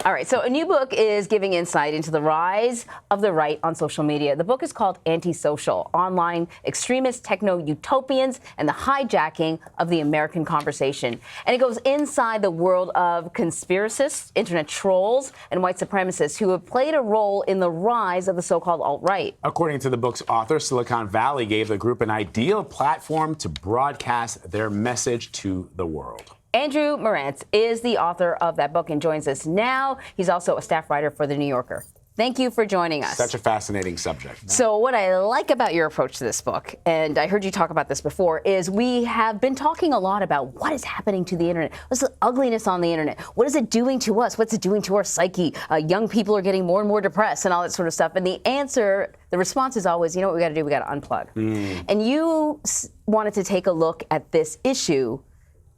All right, so a new book is giving insight into the rise of the right on social media. The book is called Antisocial: Online Extremist Techno-Utopians and the Hijacking of the American Conversation. And it goes inside the world of conspiracists, internet trolls, and white supremacists who have played a role in the rise of the so-called alt-right. According to the book's author, Silicon Valley gave the group an ideal platform to broadcast their message to the world. Andrew Marantz is the author of that book and joins us now. He's also a staff writer for The New Yorker. Thank you for joining us. Such a fascinating subject. So what I like about your approach to this book, and I heard you talk about this before, is we have been talking a lot about what is happening to the internet. What's the ugliness on the internet? What is it doing to us? What's it doing to our psyche? Young people are getting more and more depressed and all that sort of stuff. And the answer, the response is always, you know what we got to do? We got to unplug. And you wanted to take a look at this issue,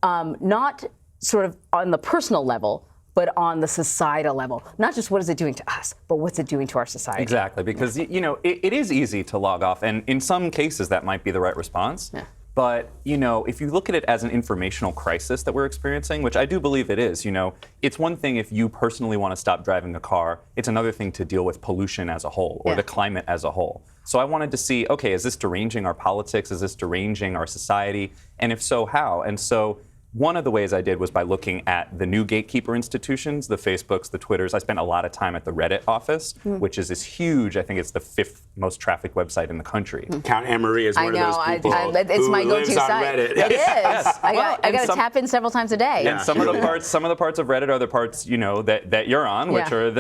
not sort of on the personal level, but on the societal level. Not just what is it doing to us, but what's it doing to our society. Exactly, because you know, it is easy to log off, and in some cases that might be the right response. Yeah. But you know, if you look at it as an informational crisis that we're experiencing, which I do believe it is, you know, it's one thing if you personally want to stop driving a car. It's another thing to deal with pollution as a whole, or the climate as a whole. So I wanted to see, okay, is this deranging our politics? Is this deranging our society? And if so, how? And so one of the ways I did was by looking at the new gatekeeper institutions, the Facebooks, the Twitters. I spent a lot of time at the Reddit office, which is this huge, I think it's the 5th most trafficked website in the country. Count Anne-Marie is one of those people it's who my lives go-to on site. Reddit. It is. Yes. I got to tap in several times a day. And some of the parts of Reddit are the parts, you know, that you're on, which are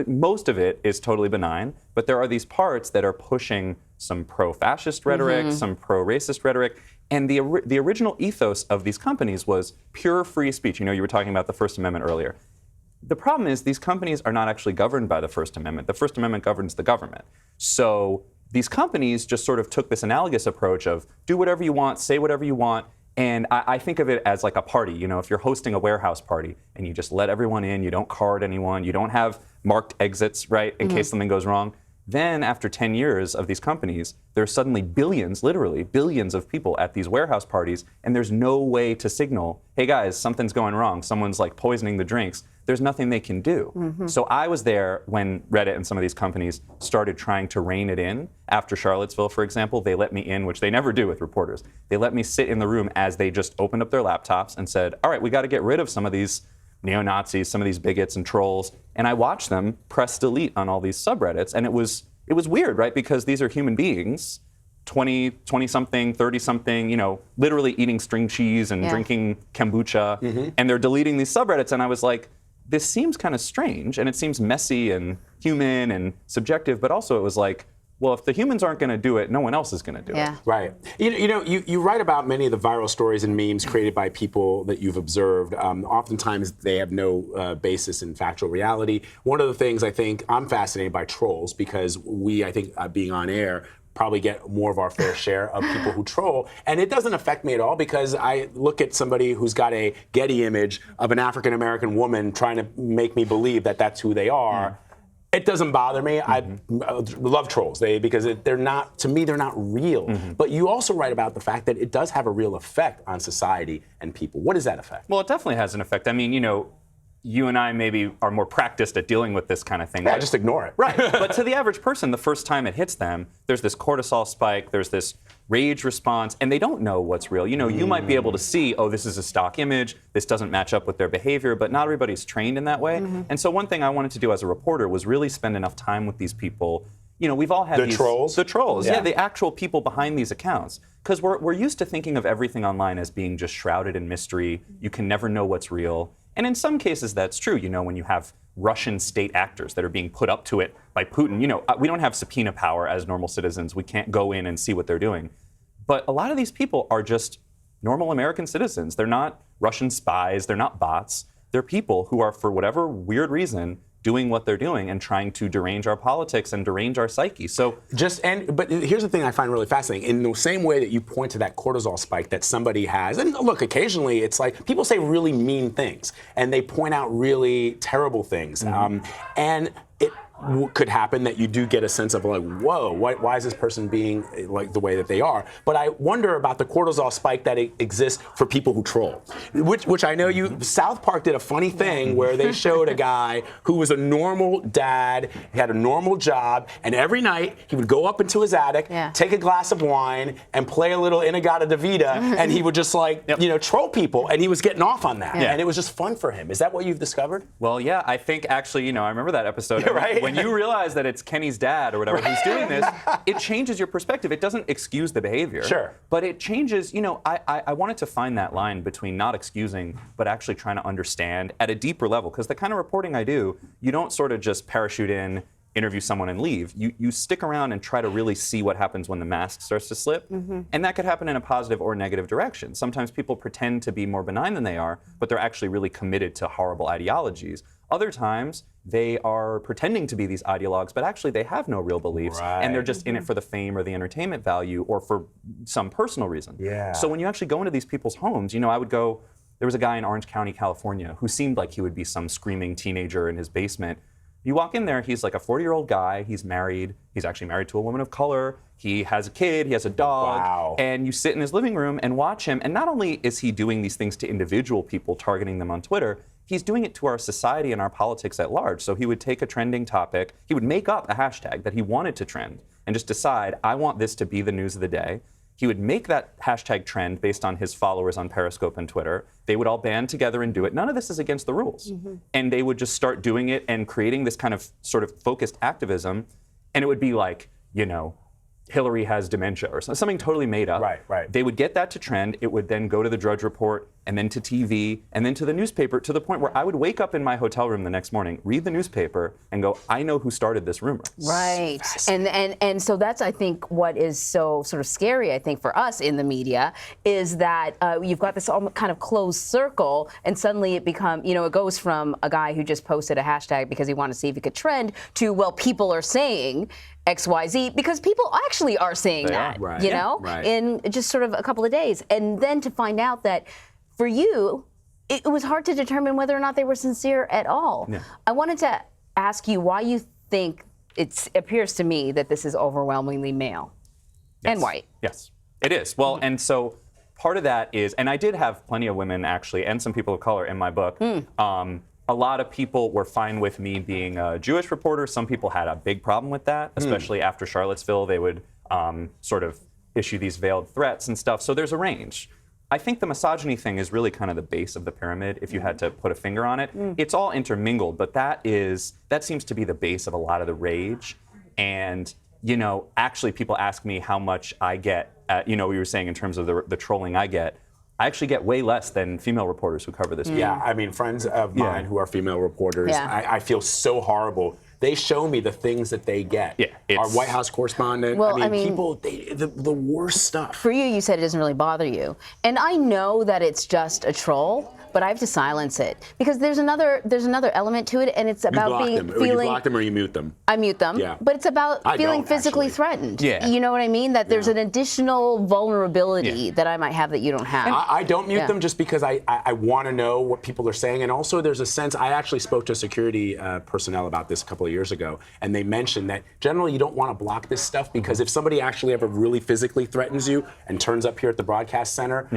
most of it is totally benign, but there are these parts that are pushing some pro-fascist rhetoric, some pro-racist rhetoric. And the original ethos of these companies was pure free speech. You know, you were talking about the First Amendment earlier. The problem is these companies are not actually governed by the First Amendment. The First Amendment governs the government. So these companies just sort of took this analogous approach of do whatever you want, say whatever you want. And I think of it as like a party. You know, if you're hosting a warehouse party and you just let everyone in, you don't card anyone, you don't have marked exits, right, in case something goes wrong. Then after 10 years of these companies, there's suddenly billions, literally billions of people at these warehouse parties, and there's no way to signal, hey guys, something's going wrong. Someone's like poisoning the drinks. There's nothing they can do. So I was there when Reddit and some of these companies started trying to rein it in. After Charlottesville, for example, they let me in, which they never do with reporters. They let me sit in the room as they just opened up their laptops and said, all right, we got to get rid of some of these neo-Nazis, some of these bigots and trolls, and I watched them press delete on all these subreddits, and it was weird, right? Because these are human beings, 20-something, 30-something, you know, literally eating string cheese and drinking kombucha, and they're deleting these subreddits, and I was like, this seems kind of strange, and it seems messy and human and subjective, but also it was like, well, if the humans aren't going to do it, no one else is going to do it. Right. You know, you write about many of the viral stories and memes created by people that you've observed. Oftentimes, they have no basis in factual reality. One of the things I think I'm fascinated by trolls because I think, being on air, probably get more of our fair share of people who troll. And it doesn't affect me at all because I look at somebody who's got a Getty image of an African-American woman trying to make me believe that that's who they are. It doesn't bother me. I love trolls because they're not, to me, they're not real. But you also write about the fact that it does have a real effect on society and people. What is that effect? Well, it definitely has an effect. I mean, you know, you and I maybe are more practiced at dealing with this kind of thing. Yeah, just ignore it. Right. But to the average person, the first time it hits them, there's this cortisol spike, there's this rage response, and they don't know what's real. You know, you might be able to see, oh, this is a stock image, this doesn't match up with their behavior, but not everybody's trained in that way. And so one thing I wanted to do as a reporter was really spend enough time with these people. You know, we've all had the trolls? The trolls, yeah, the actual people behind these accounts. Because we're used to thinking of everything online as being just shrouded in mystery. You can never know what's real. And in some cases, that's true. You know, when you have Russian state actors that are being put up to it by Putin, you know, we don't have subpoena power as normal citizens. We can't go in and see what they're doing. But a lot of these people are just normal American citizens. They're not Russian spies. They're not bots. They're people who are, for whatever weird reason, doing what they're doing and trying to derange our politics and derange our psyche. So but here's the thing I find really fascinating. In the same way that you point to that cortisol spike that somebody has, and look, occasionally it's like people say really mean things and they point out really terrible things, and could happen that you do get a sense of like, whoa, why is this person being like the way that they are? But I wonder about the cortisol spike that exists for people who troll, which I know South Park did a funny thing where they showed a guy who was a normal dad, he had a normal job, and every night he would go up into his attic, take a glass of wine, and play a little Inagata-Davida, and he would just like, troll people, and he was getting off on that. And it was just fun for him. Is that what you've discovered? Well, yeah, I think actually, I remember that episode. Right? When you realize that it's Kenny's dad or whatever who's doing this, it changes your perspective. It doesn't excuse the behavior. Sure. But it changes, I wanted to find that line between not excusing, but actually trying to understand at a deeper level. Because the kind of reporting I do, you don't sort of just parachute in, interview someone and leave. You stick around and try to really see what happens when the mask starts to slip. And that could happen in a positive or negative direction. Sometimes people pretend to be more benign than they are, but they're actually really committed to horrible ideologies. Other times, they are pretending to be these ideologues, but actually they have no real beliefs, and they're just in it for the fame or the entertainment value or for some personal reason. So when you actually go into these people's homes, I would go, there was a guy in Orange County, California, who seemed like he would be some screaming teenager in his basement. You walk in there, he's like a 40-year-old guy, he's married, he's actually married to a woman of color, he has a kid, he has a dog, and you sit in his living room and watch him, and not only is he doing these things to individual people, targeting them on Twitter, he's doing it to our society and our politics at large. So he would take a trending topic, he would make up a hashtag that he wanted to trend, and just decide, I want this to be the news of the day. He would make that hashtag trend based on his followers on Periscope and Twitter. They would all band together and do it. None of this is against the rules. And they would just start doing it and creating this kind of sort of focused activism. And it would be like, Hillary has dementia or something totally made up. Right. They would get that to trend. It would then go to the Drudge Report and then to TV and then to the newspaper, to the point where I would wake up in my hotel room the next morning, read the newspaper, and go, I know who started this rumor. Right. And so that's, I think, what is so sort of scary, I think, for us in the media, is that you've got this kind of closed circle, and suddenly it becomes, it goes from a guy who just posted a hashtag because he wanted to see if he could trend to, well, people are saying XYZ, because people actually are saying that, in just sort of a couple of days. And then to find out that for you, it was hard to determine whether or not they were sincere at all. I wanted to ask you why you think it appears to me that this is overwhelmingly male and white. Yes, it is. Well, and so part of that is, and I did have plenty of women actually, and some people of color in my book. A lot of people were fine with me being a Jewish reporter. Some people had a big problem with that, especially after Charlottesville. They would sort of issue these veiled threats and stuff. So there's a range. I think the misogyny thing is really kind of the base of the pyramid, if you had to put a finger on it. It's all intermingled, but that seems to be the base of a lot of the rage. And, actually people ask me how much I get, we were saying in terms of the trolling I get. I actually get way less than female reporters who cover this. Yeah, I mean, friends of mine who are female reporters, I feel so horrible. They show me the things that they get. Our White House correspondent, Well, people, the worst stuff. For you, you said it doesn't really bother you. And I know that it's just a troll, but I have to silence it because there's another element to it, and it's about feeling. You block them or you mute them. I mute them. But it's about feeling physically threatened. You know what I mean? That there's an additional vulnerability that I might have that you don't have. I don't mute them just because I want to know what people are saying, and also there's a sense. I actually spoke to security personnel about this a couple of years ago, and they mentioned that generally you don't want to block this stuff because if somebody actually ever really physically threatens you and turns up here at the broadcast center,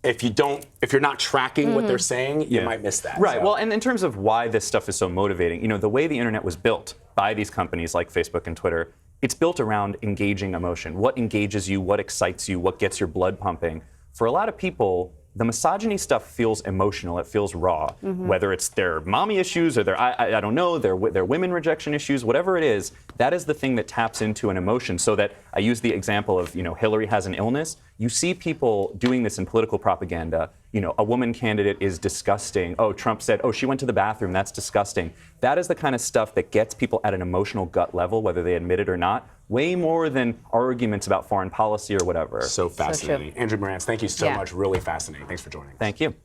if you're not tracking what they're saying, you might miss that. Right. So. Well, and in terms of why this stuff is so motivating, the way the internet was built by these companies like Facebook and Twitter, it's built around engaging emotion. What engages you? What excites you? What gets your blood pumping? For a lot of people, the misogyny stuff feels emotional. It feels raw. Whether it's their mommy issues or their, I don't know, their women rejection issues, whatever it is, that is the thing that taps into an emotion. So that I use the example of, Hillary has an illness. You see people doing this in political propaganda. A woman candidate is disgusting. Oh, Trump said, oh, she went to the bathroom. That's disgusting. That is the kind of stuff that gets people at an emotional gut level, whether they admit it or not, way more than arguments about foreign policy or whatever. So fascinating. Andrew Morantz, thank you so much. Really fascinating. Thanks for joining us. Thank you.